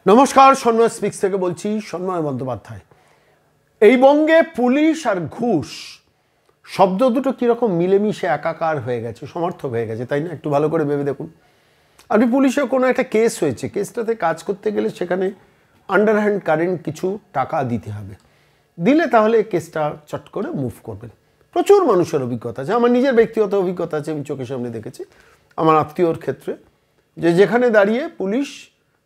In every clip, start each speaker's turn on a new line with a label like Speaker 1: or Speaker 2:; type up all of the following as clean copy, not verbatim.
Speaker 1: নমস্কার, সন্ময় স্পিক্স থেকে বলছি। সন্ময় বন্দ্যোপাধ্যায়। এই বঙ্গে পুলিশ আর ঘুষ শব্দ দুটো কীরকম মিলেমিশে একাকার হয়ে গেছে, সমর্থক হয়ে গেছে, তাই না? একটু ভালো করে ভেবে দেখুন। আপনি পুলিশের কোনো একটা কেস হয়েছে, কেসটাতে কাজ করতে গেলে সেখানে আন্ডারহ্যান্ড কারেন্ট কিছু টাকা দিতে হবে, দিলে তাহলে কেসটা চট করে মুভ করবেন। প্রচুর মানুষের অভিজ্ঞতা আছে, আমার নিজের ব্যক্তিগত অভিজ্ঞতা আছে, আমি চোখের সামনে দেখেছি আমার আত্মীয়র ক্ষেত্রে, যে যেখানে দাঁড়িয়ে পুলিশ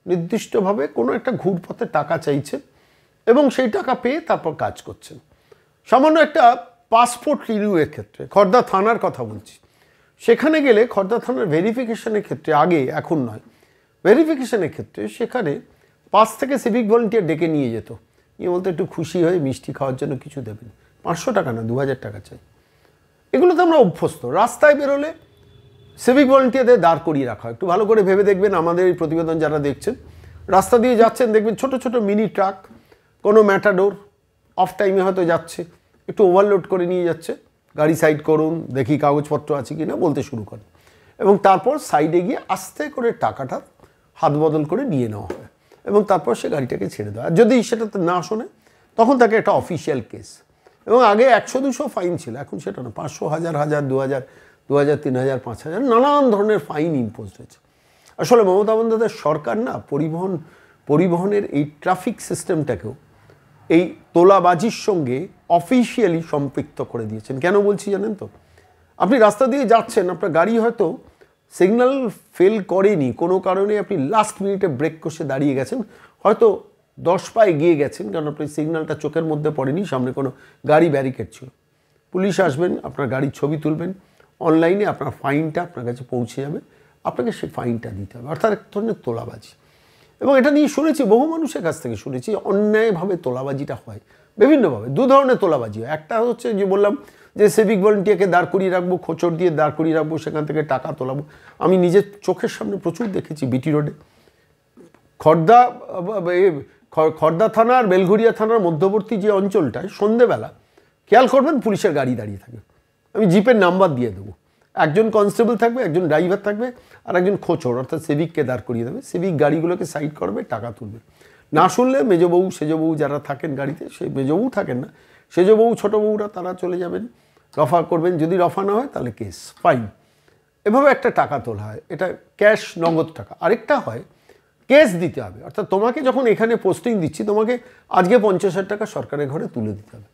Speaker 1: নির্দিষ্টভাবে কোনো একটা ঘুরপথে টাকা চাইছেন এবং সেই টাকা পেয়ে তারপর কাজ করছেন। সামান্য একটা পাসপোর্ট রিনিউয়ের ক্ষেত্রে খড়দা থানার কথা বলছি, সেখানে গেলে খড়দা থানার ভেরিফিকেশনের ক্ষেত্রে, আগে এখন নয়, ভেরিফিকেশনের ক্ষেত্রে সেখানে 5 থেকে সিভিক ভলেন্টিয়ার ডেকে নিয়ে যেত, নিয়ে বলতে একটু খুশি হয়ে মিষ্টি খাওয়ার জন্য কিছু দেবেন। 500 টাকা না, 2000 টাকা চাই। এগুলো তো আমরা অভ্যস্ত। রাস্তায় বেরোলে সিভিক ভলেন্টিয়ারদের দাঁড় করিয়ে রাখা হয়। একটু ভালো করে ভেবে দেখবেন, আমাদের এই প্রতিবেদন যারা দেখছেন, রাস্তা দিয়ে যাচ্ছেন দেখবেন ছোট ছোট মিনি ট্রাক, কোনো ম্যাটাডোর অফ টাইমে হয়তো যাচ্ছে, একটু ওভারলোড করে নিয়ে যাচ্ছে, গাড়ি সাইড করুন, দেখি কাগজপত্র আছে কি না বলতে শুরু করেন, এবং তারপর সাইডে গিয়ে আস্তে করে টাকাটা হাত বদল করে নিয়ে নেওয়া হয় এবং তারপর সে গাড়িটাকে ছেড়ে দেওয়া। আর যদি সেটাতে না শোনে তখন তাকে একটা অফিসিয়াল কেস, এবং আগে 100-200 ফাইন ছিল, এখন সেটা না, 500, 1000, 2000, 2000, 3000, 5000, নানান ধরনের ফাইন ইম্পোজ হয়েছে। আসলে মমতা বন্দ্যোপাধ্যায়ের সরকার না পরিবহনের এই ট্রাফিক সিস্টেমটাকেও এই তোলাবাজির সঙ্গে অফিসিয়ালি সম্পৃক্ত করে দিয়েছেন। কেন বলছি জানেন তো? আপনি রাস্তা দিয়ে যাচ্ছেন, আপনার গাড়ি হয়তো সিগন্যাল ফেল করেনি, কোনো কারণে আপনি লাস্ট মিনিটে ব্রেক কষে দাঁড়িয়ে গেছেন, হয়তো 10 পা এগিয়ে গেছেন, কারণ আপনি সিগন্যালটা চোখের মধ্যে পড়েনি, সামনে কোনো গাড়ি ব্যারিকেড ছিল। পুলিশ আসবেন, আপনার গাড়ির ছবি তুলবেন, অনলাইনে আপনার ফাইনটা আপনার কাছে পৌঁছে যাবে, আপনাকে সেই ফাইনটা দিতে হবে, অর্থাৎ এক ধরনের তোলাবাজি। এবং এটা নিয়ে শুনেছি, বহু মানুষের কাছ থেকে শুনেছি, অন্যায়ভাবে তোলাবাজিটা হয় বিভিন্নভাবে। 2 ধরনের তোলাবাজি হয়। একটা হচ্ছে যে বললাম যে সিভিক ভলেন্টিয়ারকে দাঁড় করিয়ে রাখবো, খোঁচড় দিয়ে দাঁড় করিয়ে রাখবো, সেখান থেকে টাকা তোলাবো। আমি নিজের চোখের সামনে প্রচুর দেখেছি বিটি রোডে, খড়দা থানা আর বেলঘরিয়া থানার মধ্যবর্তী যে অঞ্চলটায় সন্ধেবেলা খেয়াল করবেন পুলিশের গাড়ি দাঁড়িয়ে থাকে। আমি জিপের নাম্বার দিয়ে দেবো, একজন কনস্টেবল থাকবে, একজন ড্রাইভার থাকবে, আর একজন খোঁচড় অর্থাৎ সিভিককে দাঁড় করিয়ে দেবে। সিভিক গাড়িগুলোকে সাইড করবে, টাকা তুলবে। না শুনলে মেজবউ সেজবউ যারা থাকেন গাড়িতে, সেই মেজবউ থাকেন না, সেজবউ ছোটবউরা তারা চলে যাবেন, রফা করবেন, যদি রফা না হয় তাহলে কেস, ফাইন। এভাবে একটা টাকা তোলা হয়, এটা ক্যাশ, নগদ টাকা। আরেকটা হয় কেস দিতে হবে, অর্থাৎ তোমাকে যখন এখানে পোস্টিং দিচ্ছি, তোমাকে আজকে 50,000 টাকা সরকারের ঘরে তুলে দিতে হবে।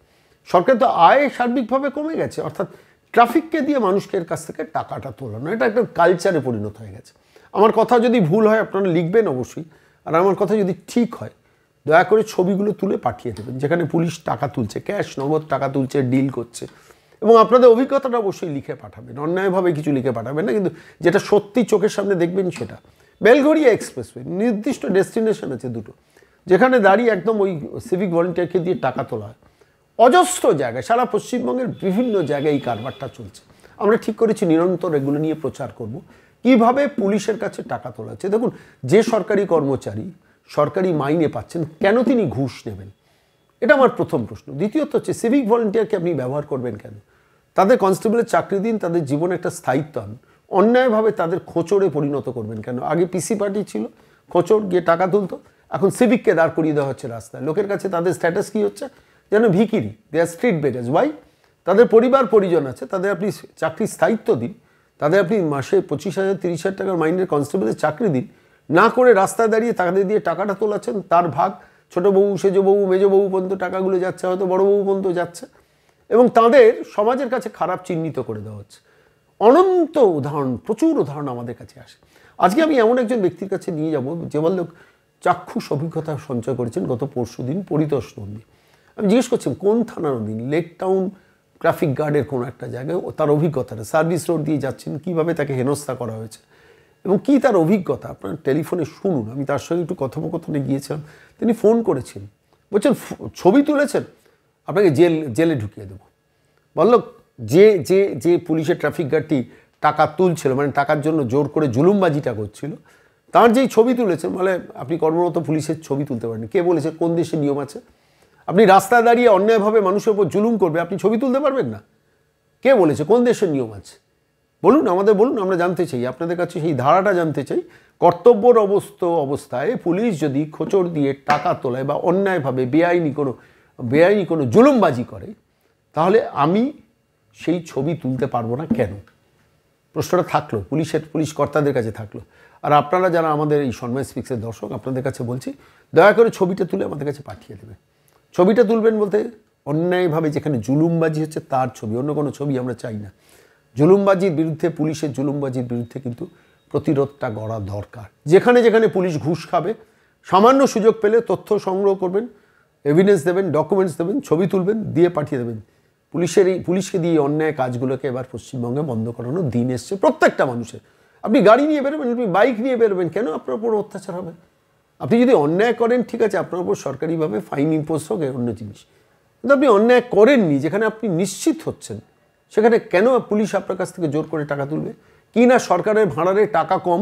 Speaker 1: সরকার তো আয় সার্বিকভাবে কমে গেছে, অর্থাৎ ট্রাফিককে দিয়ে মানুষের কাছ থেকে টাকাটা তোলানো, এটা একটা কালচারে পরিণত হয়ে গেছে। আমার কথা যদি ভুল হয় আপনারা লিখবেন অবশ্যই, আর আমার কথা যদি ঠিক হয় দয়া করে ছবিগুলো তুলে পাঠিয়ে দেবেন, যেখানে পুলিশ টাকা তুলছে, ক্যাশ নগদ টাকা তুলছে, ডিল করছে। এবং আপনাদের অভিজ্ঞতাটা অবশ্যই লিখে পাঠাবেন, অন্যায়ভাবে কিছু লিখে পাঠাবেন না, কিন্তু যেটা সত্যি চোখের সামনে দেখবেন সেটা। বেলঘরিয়া এক্সপ্রেসওয়ে নির্দিষ্ট ডেস্টিনেশন আছে দুটো, যেখানে দাঁড়িয়ে একদম ওই সিভিক ভলেন্টিয়ারকে দিয়ে টাকা তোলা হয়। অজস্র জায়গায়, সারা পশ্চিমবঙ্গের বিভিন্ন জায়গায় এই কারবারটা চলছে। আমরা ঠিক করেছি নিরন্তর এগুলো নিয়ে প্রচার করব, কিভাবে পুলিশের কাছে টাকা তোলা হচ্ছে। দেখুন, যে সরকারি কর্মচারী সরকারি মাইনে পাচ্ছেন, কেন তিনি ঘুষ নেবেন? এটা আমার প্রথম প্রশ্ন। দ্বিতীয়ত হচ্ছে সিভিক ভলেন্টিয়ারকে আপনি ব্যবহার করবেন কেন? তাদের কনস্টেবলের চাকরি দিন, তাদের জীবনে একটা স্থায়িত্ব আন। অন্যায়ভাবে তাদের খোঁচড়ে পরিণত করবেন কেন? আগে পিসি পার্টি ছিল, খোঁচড় গিয়ে টাকা তুলতো, এখন সিভিককে দাঁড় করিয়ে দেওয়া হচ্ছে রাস্তায়। লোকের কাছে তাদের স্ট্যাটাস কী হচ্ছে? যেন ভিখিরি, দে আর স্ট্রিট বেগার্স। ওয়াই? তাদের পরিবার পরিজন আছে, তাদের আপনি চাকরির স্থায়িত্ব দিন, তাদের আপনি মাসে 25,000, 30,000 টাকার মাইনের কনস্টেবলের চাকরি দিন, না করে রাস্তায় দাঁড়িয়ে তাদের দিয়ে টাকাটা তোলাচ্ছেন, তার ভাগ ছোটো বউ, সেজো বউ, মেজো বউ পর্যন্ত টাকাগুলো যাচ্ছে, হয়তো বড়ো বউ পর্যন্ত যাচ্ছে, এবং তাদের সমাজের কাছে খারাপ চিহ্নিত করে দেওয়া হচ্ছে। অনন্ত উদাহরণ, প্রচুর উদাহরণ আমাদের কাছে আসে। আজকে আমি এমন একজন ব্যক্তির কাছে নিয়ে যাব যে লোক চাক্ষুষ অভিজ্ঞতা সঞ্চয় করেছেন গত পরশুদিন, পরিতোষ নন্দী। আমি জিজ্ঞেস করছিলাম কোন থানার অধীন, লেক টাউন ট্রাফিক গার্ডের কোনো একটা জায়গায়, তার অভিজ্ঞতাটা, সার্ভিস রোড দিয়ে যাচ্ছেন, কীভাবে তাকে হেনস্থা করা হয়েছে এবং কী তার অভিজ্ঞতা আপনার টেলিফোনে শুনুন। আমি তার সঙ্গে একটু কথোপকথনে গিয়েছিলাম, তিনি ফোন করেছেন, বলছেন ছবি তুলেছেন, আপনাকে জেলে ঢুকিয়ে দেবো। বলল যে যে যে পুলিশের ট্রাফিক গার্ডটি টাকা তুলছিল, মানে টাকার জন্য জোর করে জুলুমবাজিটা করছিল, তার যেই ছবি তুলেছেন, বলে আপনি কর্মরত পুলিশের ছবি তুলতে পারেন। কে বলেছে? কোন দেশে নিয়ম আছে? আপনি রাস্তায় দাঁড়িয়ে অন্যায়ভাবে মানুষের উপর জুলুম করবে, আপনি ছবি তুলতে পারবেন না? কে বলেছে? কোন দেশের নিয়ম আছে? বলুন, আমাদের বলুন, আমরা জানতে চাই, আপনাদের কাছে সেই ধারাটা জানতে চাই। কর্তব্যর অবস্থায় পুলিশ যদি খোঁচর দিয়ে টাকা তোলায় বা অন্যায়ভাবে বেআইনি কোনো জুলুমবাজি করে, তাহলে আমি সেই ছবি তুলতে পারবো না কেন? প্রশ্নটা থাকলো পুলিশ কর্তাদের কাছে থাকলো। আর আপনারা যারা আমাদের এই সন্ময় স্পিক্সের দর্শক, আপনাদের কাছে বলছি, দয়া করে ছবিটা তুলে আমাদের কাছে পাঠিয়ে দেবে। ছবিটা তুলবেন বলতে অন্যায়ভাবে যেখানে জুলুমবাজি হচ্ছে তার ছবি, অন্য কোনো ছবি আমরা চাই না। জুলুমবাজির বিরুদ্ধে, পুলিশের জুলুমবাজির বিরুদ্ধে কিন্তু প্রতিরোধটা গড়া দরকার। যেখানে যেখানে পুলিশ ঘুষ খাবে, সামান্য সুযোগ পেলে তথ্য সংগ্রহ করবেন, এভিডেন্স দেবেন, ডকুমেন্টস দেবেন, ছবি তুলবেন, দিয়ে পাঠিয়ে দেবেন। পুলিশকে দিয়ে অন্যায় কাজগুলোকে এবার পশ্চিমবঙ্গে বন্ধ করানোর দিন এসছে প্রত্যেকটা মানুষের। আপনি গাড়ি নিয়ে বেরোবেন, আপনি বাইক নিয়ে বেরোবেন, কেন আপনার উপর অত্যাচার হবে? আপনি যদি অন্যায় করেন, ঠিক আছে, আপনার উপর সরকারিভাবে ফাইন ইম্পোজ হোক, অন্য জিনিস। কিন্তু আপনি অন্যায় করেননি, যেখানে আপনি নিশ্চিত হচ্ছেন, সেখানে কেন পুলিশ আপনার কাছ থেকে জোর করে টাকা তুলবে? কি না সরকারের ভাড়ারে টাকা কম,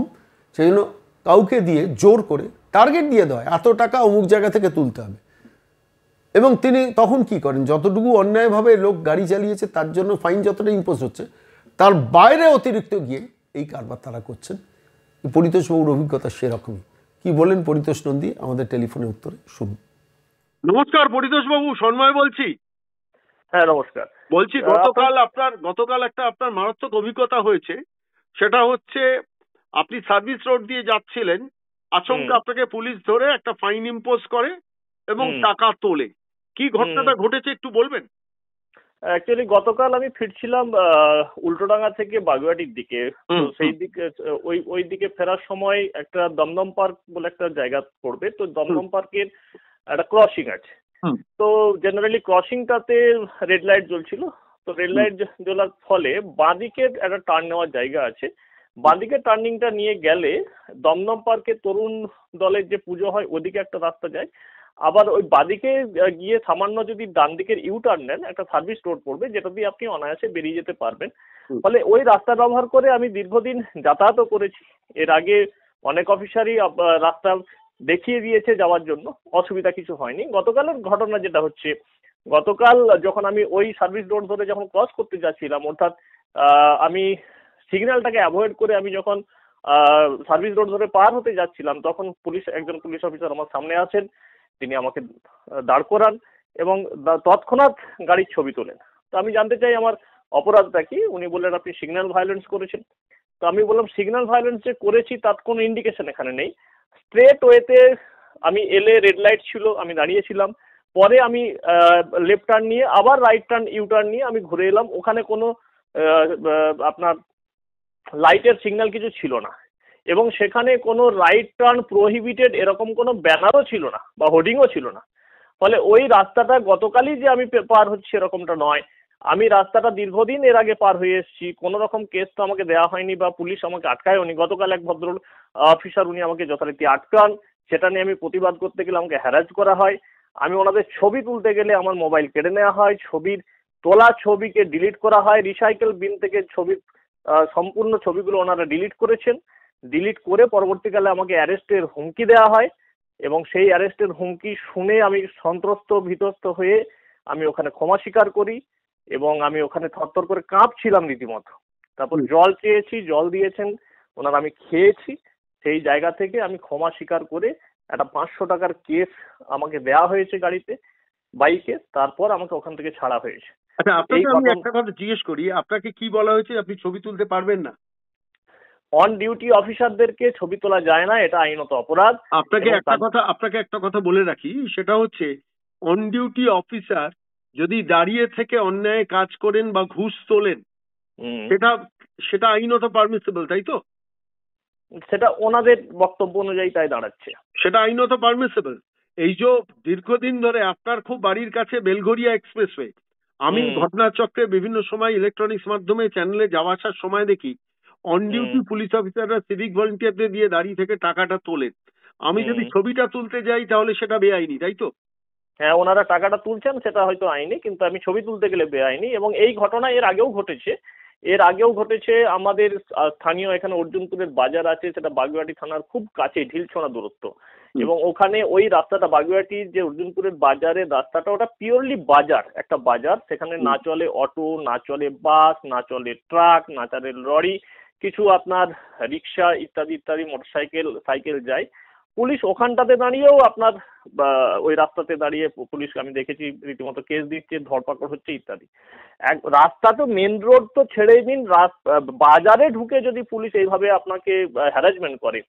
Speaker 1: সেই জন্য কাউকে দিয়ে জোর করে টার্গেট দিয়ে দেয়, এত টাকা অমুক জায়গা থেকে তুলতে হবে। এবং তিনি তখন কি করেন, যতটুকু অন্যায়ভাবে লোক গাড়ি চালিয়েছে তার জন্য ফাইন যতটা ইম্পোজ হচ্ছে, তার বাইরে অতিরিক্ত গিয়ে এই কারবার তারা করছেন। পরিতোষবাবুর অভিজ্ঞতা সেরকমই। কি বলেন পরিতোষ নন্দী আমাদের টেলিফোনের উত্তরে শুনুন।
Speaker 2: নমস্কার পরিতোষবাবু, সন্ময় বলছি।
Speaker 3: হ্যাঁ নমস্কার।
Speaker 2: বলছি গতকাল একটা আপনার মারাত্মক অভিজ্ঞতা হয়েছে। সেটা হচ্ছে আপনি সার্ভিস রোড দিয়ে যাচ্ছিলেন, আচমকা আপনাকে পুলিশ ধরে একটা ফাইন ইম্পোজ করে এবং টাকা তোলে। কি ঘটনাটা ঘটেছে একটু বলবেন?
Speaker 3: অ্যাকচুয়ালি গতকাল আমি ফিরছিলাম উল্টোডাঙ্গা থেকে বাগুইআটির দিকে। সেই দিকে ওই দিকে ফেরার সময় একটা দমদম পার্ক বলে একটা জায়গা পড়বে, তো দমদম পার্কের একটা ক্রসিং আছে। তো জেনারেলি ক্রসিংটাতে রেড লাইট জ্বলছিল, তো রেড লাইট জ্বলার ফলে বাঁদিকে একটা টার্ন নেওয়ার জায়গা আছে। বাঁদিকে টার্নিংটা নিয়ে গেলে দমদম পার্কে তরুণ দলের যে পুজো হয় ওদিকে একটা রাস্তা যায়, আবার ওই বাঁদিকে গিয়ে সামান্য যদি ডান দিকের ইউ টার্ন নেন একটা সার্ভিস রোড পড়বে, যেটা দিয়ে আপনি অনায়াসে বেরিয়ে যেতে পারবেন। ফলে ওই রাস্তা ব্যবহার করে আমি দীর্ঘদিন যাতায়াতও করেছি। এর আগে অনেক অফিসারই রাস্তা দেখিয়ে দিয়েছে যাওয়ার জন্য, অসুবিধা কিছু হয়নি। গতকালের ঘটনা যেটা হচ্ছে, গতকাল যখন আমি ওই সার্ভিস রোড ধরে যখন ক্রস করতে যাচ্ছিলাম, অর্থাৎ আমি সিগন্যালটাকে অ্যাভয়েড করে আমি যখন সার্ভিস রোড ধরে পার হতে যাচ্ছিলাম, তখন একজন পুলিশ অফিসার আমার সামনে আছেন। তিনি আমাকে দাঁড় করান এবং তৎক্ষণাৎ গাড়ির ছবি তোলেন। তো আমি জানতে চাই আমার অপরাধটা কি। উনি বললেন আপনি সিগন্যাল ভায়োলেন্স করেছেন। তো আমি বললাম সিগন্যাল ভায়োলেন্স যে করেছি তার কোনো ইন্ডিকেশন এখানে নেই। স্ট্রেট ওয়েতে আমি এলে রেড লাইট ছিল, আমি দাঁড়িয়েছিলাম, পরে আমি লেফট টার্ন নিয়ে আবার রাইট টার্ন ইউ টার্ন নিয়ে আমি ঘুরে এলাম, ওখানে কোনো আপনার লাইটের সিগন্যাল কিছু ছিল না এবং সেখানে কোনো রাইট টার্ন প্রোহিবিটেড এরকম কোনো ব্যানারও ছিল না বা হোর্ডিংও ছিল না। ফলে ওই রাস্তাটা গতকালই যে আমি পার হচ্ছি এরকমটা নয়, আমি রাস্তাটা দীর্ঘদিন এর আগে পার হয়ে এসেছি। কোনো রকম কেস তো আমাকে দেওয়া হয়নি বা পুলিশ আমাকে আটকায়ওনি। গতকাল এক ভদ্র অফিসার উনি আমাকে যথারীতি আটকান, সেটা নিয়ে আমি প্রতিবাদ করতে গেলে আমাকে হ্যারাস করা হয়। আমি ওনাদের ছবি তুলতে গেলে আমার মোবাইল কেড়ে নেওয়া হয়, তোলা ছবিকে ডিলিট করা হয়, রিসাইকেল বিন থেকে সম্পূর্ণ ছবিগুলো ওনারা ডিলিট করেছেন। ডিলিট করে পরবর্তীকালে আমাকে অ্যারেস্টের হুমকি দেওয়া হয় এবং সেই অ্যারেস্টের হুমকি শুনে আমি সন্ত্রস্ত ভীতস্ত হয়ে আমি ওখানে ক্ষমা স্বীকার করি এবং আমি ওখানে থরথর করে কাঁপছিলাম রীতিমতো। তারপর জল চেয়েছি, জল দিয়েছেন ওনারা, আমি খেয়েছি। সেই জায়গা থেকে আমি ক্ষমা স্বীকার করে একটা 500 টাকার কেস আমাকে দেওয়া হয়েছে গাড়িতে, বাইকে। তারপর আমাকে ওখান থেকে ছাড়া হয়েছে।
Speaker 2: আচ্ছা, আপনাকে আমি একটা কথা জিজ্ঞেস করি, আপনাকে কি বলা হয়েছে আপনি ছবি তুলতে পারবেন না?
Speaker 3: অন ডিউটি অফিসারদেরকে ছবি তোলা যায় না, এটা আইনত অপরাধ।
Speaker 2: আপনাকে একটা কথা বলে রাখি, সেটা হচ্ছে অন ডিউটি অফিসার যদি দাঁড়িয়ে থেকে অন্যায় কাজ করেন বা ঘুষ তোলেন, সেটা আইনত পারমিসিবল, তাই তো?
Speaker 3: সেটা ওনাদের বক্তব্য অনুযায়ী তাই দাঁড়াচ্ছে,
Speaker 2: সেটা আইনত পারমিসিবল। এই যে দীর্ঘদিন ধরে আপনার খুব বাড়ির কাছে বেলঘরিয়া এক্সপ্রেসওয়ে, আমি ঘটনাচক্রে বিভিন্ন সময় ইলেকট্রনিক্স মাধ্যমে চ্যানেলে যাওয়া আসার সময় দেখি অন ডিউটি পুলিশ অফিসাররা সিভিক ভলেন্টিয়ারদের দিয়ে দাঁড়িয়ে থেকে টাকাটা তোলেন। আমি যদি ছবিটা তুলতে যাই তাহলে সেটা বেআইনি, তাই তো?
Speaker 3: হ্যাঁ, ওনারা টাকাটা তুলছেন সেটা হয়তো আইনি, কিন্তু আমি ছবি তুলতে গেলে বেআইনি। এবং এই ঘটনা এর আগেও ঘটেছে আমাদের স্থানীয় এখানে অর্জুনপুরের বাজার আছে, সেটা বাগুইআটি থানার খুব কাছে, ঢিলছোড়া দূরত্ব। এবং ওখানে ওই রাস্তাটা বাগুইআটির যে অর্জুনপুরের বাজারের রাস্তাটা, ওটা পিওরলি বাজার, একটা বাজার। সেখানে না চলে অটো, না চলে বাস, না চলে ট্রাক, না চলে লরি, কিছু আপনার রিক্সা ইত্যাদি ইত্যাদি মোটরসাইকেল সাইকেল যায়, পুলিশ ওখানটাতে দাঁড়িয়েও আপনার ওই রাস্তাতে দাঁড়িয়ে পুলিশ আমি দেখেছি রীতিমতো কেস দিচ্ছে, ধরপাকড় হচ্ছে ইত্যাদি। রাস্তা তো মেন রোড তো ছেড়েই দিন, বাজারে ঢুকে যদি পুলিশ এইভাবে আপনাকে হ্যারাসমেন্ট করে।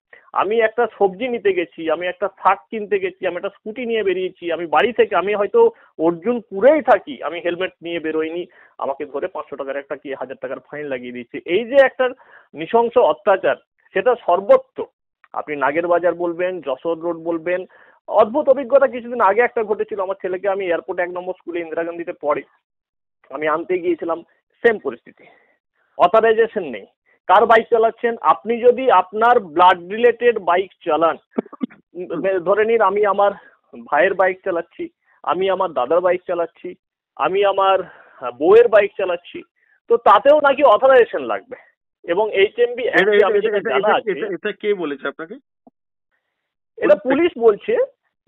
Speaker 3: আমি একটা সবজি নিতে গেছি, আমি একটা শাক কিনতে গেছি, আমি একটা স্কুটি নিয়ে বেরিয়েছি, আমি বাড়ি থেকে, আমি হয়তো অর্জুনপুরেই থাকি, আমি হেলমেট নিয়ে বেরোইনি, আমাকে ধরে 500 টাকার একটা কি 1000 টাকার ফাইন লাগিয়ে দিচ্ছে। এই যে একটা নৃশংস অত্যাচার, সেটা সর্বত্র। আপনি নাগের বাজার বলবেন, যশোর রোড বলবেন। অদ্ভুত অভিজ্ঞতা কিছুদিন আগে একটা ঘটেছিল। আমার ছেলেকে আমি এয়ারপোর্ট 1 নম্বর স্কুলে ইন্দিরা গান্ধীতে পড়ে, আমি আনতে গিয়েছিলাম, সেম পরিস্থিতি, অথরাইজেশন নেই। কার বাইক চালাচ্ছেন আপনি? যদি আপনার ব্লাড রিলেটেড বাইক চালান, ধরে নিন আমি আমার ভাইয়ের বাইক চালাচ্ছি, আমি আমার দাদার বাইক চালাচ্ছি, আমি আমার বউয়ের বাইক চালাচ্ছি, তো তাতেও নাকি অথরাইজেশন লাগবে। এবং HMB জানা আছে।
Speaker 2: এটা কে বলেছে আপনাকে?
Speaker 3: এটা পুলিশ বলছে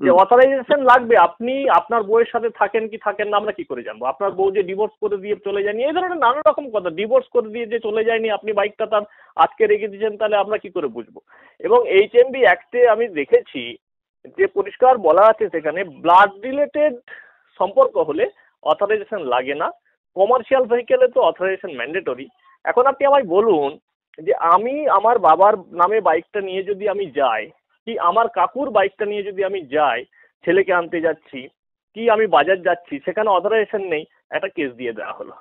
Speaker 3: যে অথরাইজেশন লাগবে। আপনি আপনার বউয়ের সাথে থাকেন কি থাকেন না আমরা কি করে জানবো? আপনার বউ যে ডিভোর্স করে দিয়ে চলে যায়নি, এই ধরনের নানা রকম কথা। ডিভোর্স করে দিয়ে যে চলে যায়নি, আপনি বাইকটা তার আজকে রেখে দিয়েছেন, তাহলে আমরা কি করে বুঝবো? এবং HMB অ্যাক্টে আমি দেখেছি যে পরিষ্কার বলা আছে সেখানে ব্লাড রিলেটেড সম্পর্ক হলে অথরাইজেশন লাগে না, কমার্শিয়াল ভেহিকেলে তো অথরাইজেশন ম্যান্ডেটরি। এখন আপনি আমায় বলুন যে আমি আমার বাবার নামে বাইকটা নিয়ে যদি আমি যাই, কি আমার কাকুর বাইকটা নিয়ে যদি আমি যাই, ছেলেকে আনতে যাচ্ছি, কি আমি বাজার যাচ্ছি, সেখানে অথরাইজেশন নেই, একটা কেস দিয়ে দেওয়া হলো।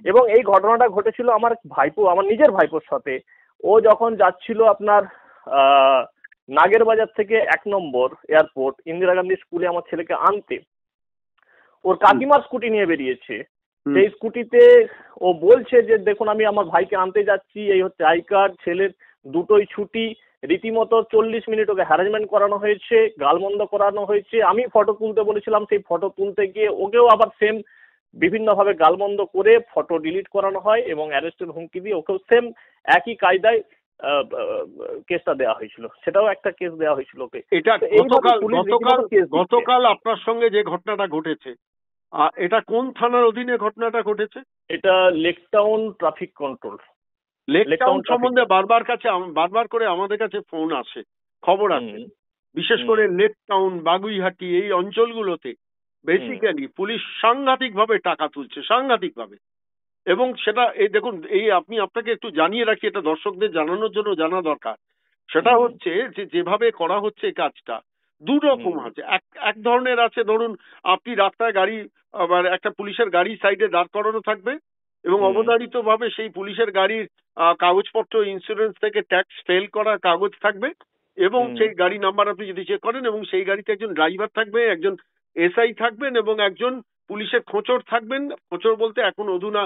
Speaker 3: এবং এই ঘটনাটা ঘটেছিল আমার ভাইপো, আমার নিজের ভাইপোর সাথে। ও যখন যাচ্ছিল আপনার নাগের বাজার থেকে 1 নম্বর এয়ারপোর্ট ইন্দিরা গান্ধী স্কুলে আমার ছেলেকে আনতে, ওর কাকিমার স্কুটি নিয়ে বেরিয়েছে। সেই স্কুটিতে ও বলছে যে দেখুন আমি আমার ভাইকে আনতে যাচ্ছি, এই হচ্ছে আই কার্ড, ছেলের দুটোই ছুটি। রীতিমতো 40 মিনিট ওকে হ্যারাসমেন্ট করানো হয়েছে, গালমন্দ করানো হয়েছে। আমি ফটো তুলতে বলেছিলাম, সেই ফটো তুলতে গিয়ে ওকেও আবার সেম বিভিন্নভাবে গালমন্দ করে ফটো ডিলিট করানো হয় এবং অ্যারেস্টের হুমকি দিয়ে ওকেও সেম একই কায়দায় কেসটা দেওয়া হয়েছিল। সেটাও একটা কেস দেওয়া হয়েছিল ওকে।
Speaker 2: এটা গতকাল আপনার সঙ্গে যে ঘটনাটা ঘটেছে, এটা কোন থানার অধীনে ঘটনাটা ঘটেছে?
Speaker 3: এটা lake town traffic control.
Speaker 2: Lake town সম্বন্ধে বারবার করে আমাদের কাছে ফোন আসে, খবর আসে। বিশেষ করে লেক টাউন, বাগুইহাটি এই অঞ্চলগুলোতে বেসিক্যালি পুলিশ সাংঘাতিক ভাবে টাকা তুলছে, সাংঘাতিক ভাবে। এবং সেটা এই দেখুন, এই আপনাকে একটু জানিয়ে রাখি, এটা দর্শকদের জানানোর জন্য জানা দরকার। সেটা হচ্ছে যে যেভাবে করা হচ্ছে কাজটা, দু রকম আছে। এক ধরনের আছে, ধরুন আপনি রাস্তায় গাড়ি, একটা পুলিশের গাড়ি সাইডে দাঁড় করানো থাকবে এবং অবধারিত ভাবে সেই পুলিশের গাড়ির কাগজপত্র, ইন্স্যুরেন্স থেকে ট্যাক্স ফেল করা কাগজ থাকবে এবং সেই গাড়ি নাম্বার আপনি যদি চেক করেন, এবং সেই গাড়িতে একজন ড্রাইভার থাকবে, একজন SI থাকবেন এবং একজন পুলিশের খোঁচর থাকবেন। খোঁচর বলতে এখন অধুনা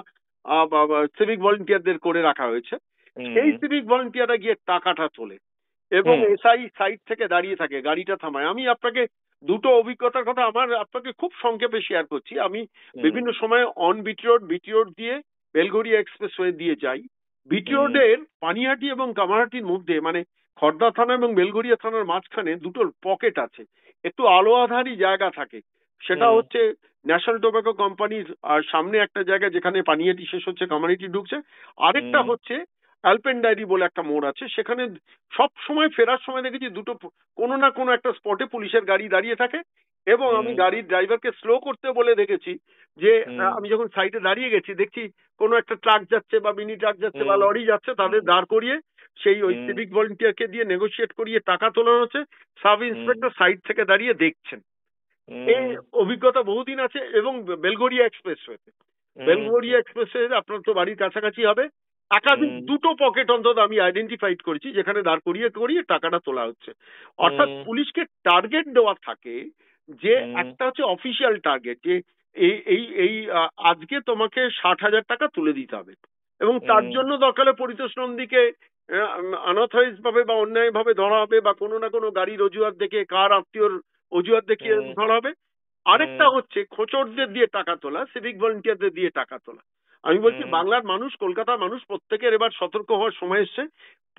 Speaker 2: সিভিক ভলেন্টিয়ারদের করে রাখা হয়েছে। সেই সিভিক ভলেন্টিয়াররা গিয়ে টাকাটা তোলে এবং SI সাইড থেকে দাঁড়িয়ে থাকে, গাড়িটা থামায়। আমি আপনাকে দুটো অভিজ্ঞতার কথা আপনাকে খুব সংক্ষেপে শেয়ার করছি। আমি বিভিন্ন সময় অন বিটি রোড দিয়ে বেলঘরিয়া এক্সপ্রেসওয়ে দিয়ে যাই। বিটি রোডের পানিহাটি এবং কামারহাটির মধ্যে, মানে খড়দা থানা এবং বেলঘরিয়া থানার মাঝখানে দুটো পকেট আছে, একটু আলো আধারি জায়গা থাকে। সেটা হচ্ছে ন্যাশনাল টোব্যাকো কোম্পানির সামনে একটা জায়গা যেখানে পানিহাটি শেষ হচ্ছে, কামারহাটি ঢুকছে। আরেকটা হচ্ছে অ্যালপেন্ডাইরি বলে একটা মোড় আছে, সেখানে সব সময় ফেরার সময় দেখেছি দুটো কোনো না কোনো একটা স্পটে পুলিশের গাড়ি দাঁড়িয়ে থাকে। এবং আমি গাড়ির ড্রাইভারকে স্লো করতে বলে দেখেছি যে আমি যখন সাইডে দাঁড়িয়ে গেছি, দেখছি কোনো একটা ট্রাক যাচ্ছে বা মিনি ট্রাক যাচ্ছে বা লরি যাচ্ছে, তাদের দাঁড় করিয়ে সেই ওই সিভিক ভলেন্টিয়ারকে দিয়ে নেগোশিয়েট করিয়ে টাকা তোলানো হচ্ছে। সাব ইন্সপেক্টর সাইড থেকে দাঁড়িয়ে দেখছেন। এই অভিজ্ঞতা বহুদিন আছে। এবং বেলঘরিয়া এক্সপ্রেসওয়ে আপনার তো বাড়ির কাছাকাছি হবে, একাধিক দুটো পকেট অন্তত আমি আইডেন্টিফাইড করেছি যেখানে দাঁড় করিয়ে টাকাটা তোলা হচ্ছে। অর্থাৎ পুলিশকে টার্গেট দেওয়া থাকে, যে একটা হচ্ছে অফিসিয়াল টার্গেট, যে এই আজকে তোমাকে 60,000 টাকা তুলে দিতে হবে এবং তার জন্য দরকার পরিতোষ নন্দীকে আনঅথরাইজ ভাবে বা অন্যায় ভাবে ধরা হবে, বা কোনো না কোনো গাড়ির অজুহাত দেখে, কার আত্মীয়র অজুহাত দেখিয়ে ধরা হবে। আরেকটা হচ্ছে খোঁচরদের দিয়ে টাকা তোলা, সিভিক ভলেন্টিয়ারদের দিয়ে টাকা তোলা। আমি বলছি বাংলার মানুষ, কলকাতার মানুষ প্রত্যেকের এবার সতর্ক হওয়ার সময় এসছে।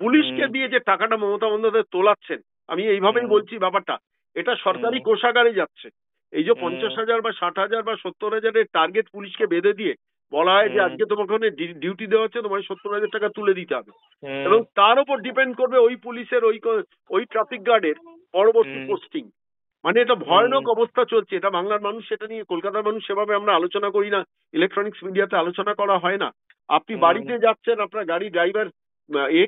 Speaker 2: পুলিশকে দিয়ে যে টাকাটা মমতা বন্দ্যোপাধ্যায় তোলাচ্ছেন, আমি এইভাবেই বলছি ব্যাপারটা, এটা সরকারি কোষাগারে যাচ্ছে। এই যে 50,000 বা 60,000 বা 70,000 টার্গেট পুলিশকে বেঁধে দিয়ে বলা হয় যে আজকে তোমাকে ওখানে ডিউটি দেওয়া হচ্ছে, তোমার 70,000 টাকা তুলে দিতে হবে, এবং তার উপর ডিপেন্ড করবে ওই পুলিশের ওই ট্রাফিক গার্ডের পরবর্তী পোস্টিং। মানে এটা ভয়ানক অবস্থা চলছে। এটা বাংলার মানুষ সেটা নিয়ে, কলকাতার মানুষ সেভাবে আমরা আলোচনা করি না, ইলেকট্রনিক্স মিডিয়াতে আলোচনা করা হয় না। আপনি বাড়িতে যাচ্ছেন, আপনার গাড়ি ড্রাইভার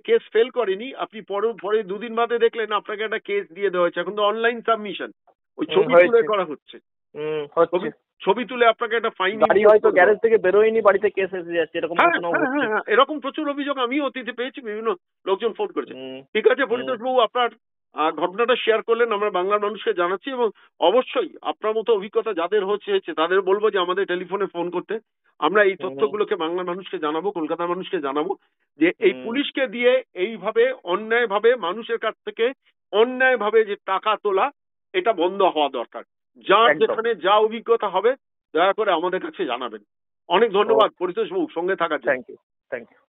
Speaker 2: কেস ফেল করেনি, আপনি পরে 2 দিন বাদে দেখলেন আপনাকে একটা কেস দিয়ে দেওয়া হয়েছে। এখন তো অনলাইন সাবমিশন, ওই ছবি তুলে করা হচ্ছে, ছবি তুলে আপনাকে একটা ফাইন।
Speaker 3: গাড়ি হয়তো গ্যারেজ থেকে বেরোয়নি, বাড়িতে কেস এসে যাচ্ছে, এরকম
Speaker 2: এরকম প্রচুর অভিযোগ আমিও অতীতে পেয়েছি, বিভিন্ন লোকজন ফোন করেছে। ঠিক আছে পরিতোষ বাবু, আপনার ঘটনাটা শেয়ার করলেন, আমরা বাংলার মানুষকে জানাচ্ছি, এবং অবশ্যই আপনার মতো অভিজ্ঞতা যাদের হয়েছে তাদের বলবো যে আমাদের টেলিফোনে ফোন করতে। আমরা এই তথ্যগুলোকে বাংলার মানুষকে জানাবো, কলকাতার মানুষকে জানাবো যে এই পুলিশকে দিয়ে এইভাবে অন্যায়ভাবে মানুষের কাছ থেকে অন্যায়ভাবে যে টাকা তোলা, এটা বন্ধ হওয়া দরকার। যার যেখানে যা অভিজ্ঞতা হবে দয়া করে আমাদের কাছে জানাবেন। অনেক ধন্যবাদ পরিতোষ বাবু সঙ্গে থাকার জন্য।
Speaker 3: Thank you.